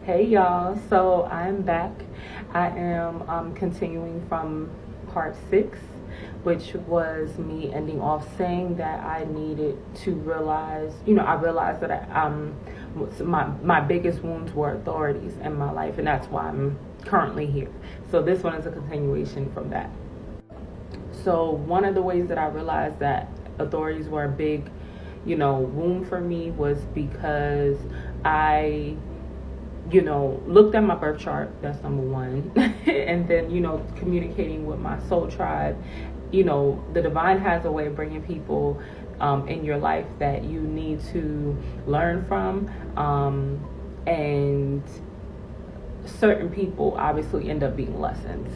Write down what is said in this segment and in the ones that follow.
Hey y'all, so I'm back. I am continuing from part 6, which was me ending off saying that I needed to realize, I realized that my biggest wounds were authorities in my life, and that's why I'm currently here. So this one is a continuation from that. So one of the ways that I realized that authorities were a big, wound for me was because I looked at my birth chart. That's number one. And then, communicating with my soul tribe. The divine has a way of bringing people in your life that you need to learn from. And certain people obviously end up being lessons.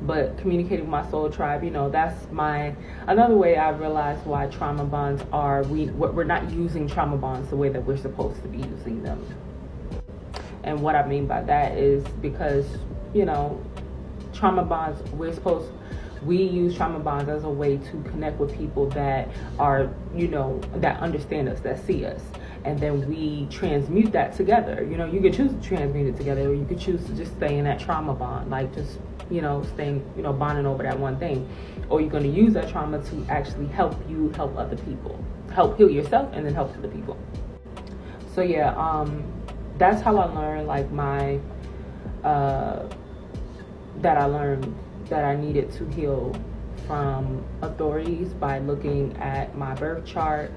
But communicating with my soul tribe, that's another way I realized why trauma bonds we're not using trauma bonds the way that we're supposed to be using them. And what I mean by that is because, trauma bonds, we use trauma bonds as a way to connect with people that are, that understand us, that see us. And then we transmute that together. You could choose to transmute it together, or you could choose to just stay in that trauma bond, like just, staying, bonding over that one thing. Or you're going to use that trauma to actually help you help other people, help heal yourself, and then help other people. So yeah, that's how I learned, that I learned that I needed to heal from authorities by looking at my birth chart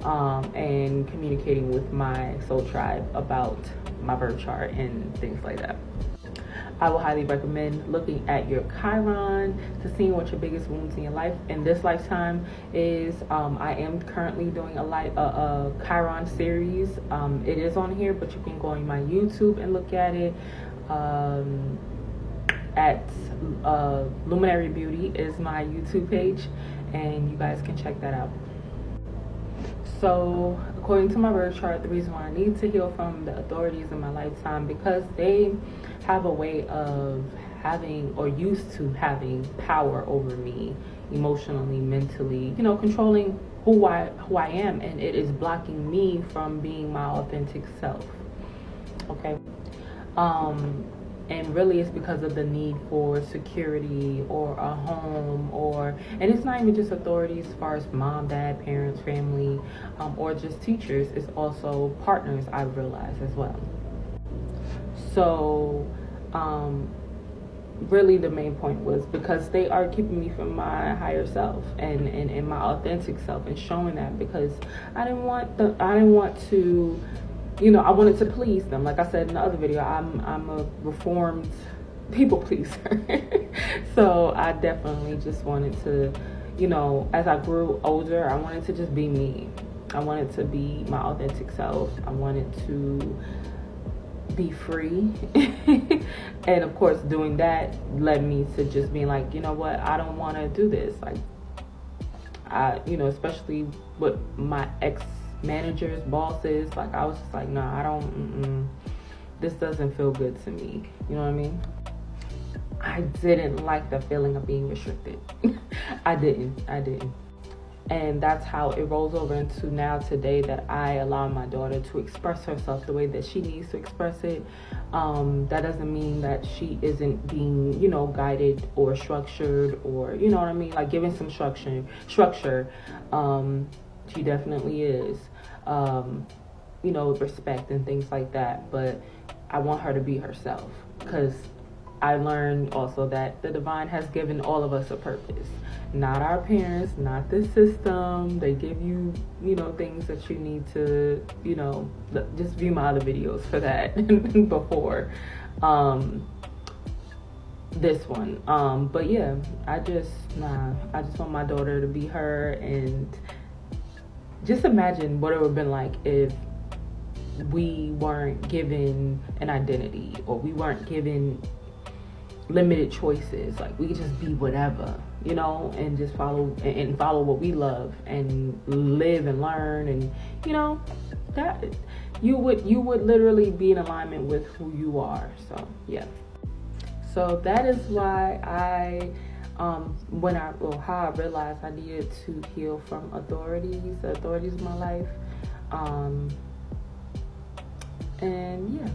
and communicating with my soul tribe about my birth chart and things like that. I will highly recommend looking at your Chiron to see what your biggest wounds in your life in this lifetime is. I am currently doing a Chiron series. It is on here, but you can go on my YouTube and look at it. At Luminary Beauty is my YouTube page, and you guys can check that out. So according to my birth chart, the reason why I need to heal from the authorities in my lifetime, because they have a way of having, or used to having, power over me emotionally, mentally, controlling who I am, and it is blocking me from being my authentic self. Okay. And really it's because of the need for security or a home, and it's not even just authorities as far as mom, dad, parents, family, or just teachers. It's also partners, I've realized as well. So really the main point was because they are keeping me from my higher self and my authentic self, and showing that, because I didn't want to, I wanted to please them. Like I said in the other video, I'm a reformed people pleaser. So I definitely just wanted to, as I grew older, I wanted to just be me. I wanted to be my authentic self. I wanted to be free. And of course, doing that led me to just being like, you know what, I don't want to do this. Like, especially with my managers, bosses, like I was just like, nah, I don't, this doesn't feel good to me. You know what I mean? I didn't like the feeling of being restricted. I didn't. And that's how it rolls over into now today, that I allow my daughter to express herself the way that she needs to express it. That doesn't mean that she isn't being, guided or structured, or, you know what I mean? Like giving some structure. She definitely is, with respect and things like that. But I want her to be herself, because I learned also that the divine has given all of us a purpose. Not our parents, not the system. They give you, things that you need to, just view my other videos for that before this one. But yeah, I just want my daughter to be her. And just imagine what it would have been like if we weren't given an identity, or we weren't given limited choices. Like, we could just be whatever, and just follow what we love, and live and learn, and that you would literally be in alignment with who you are. So yeah. So that is why how I realized I needed to heal from the authorities in my life. And yeah.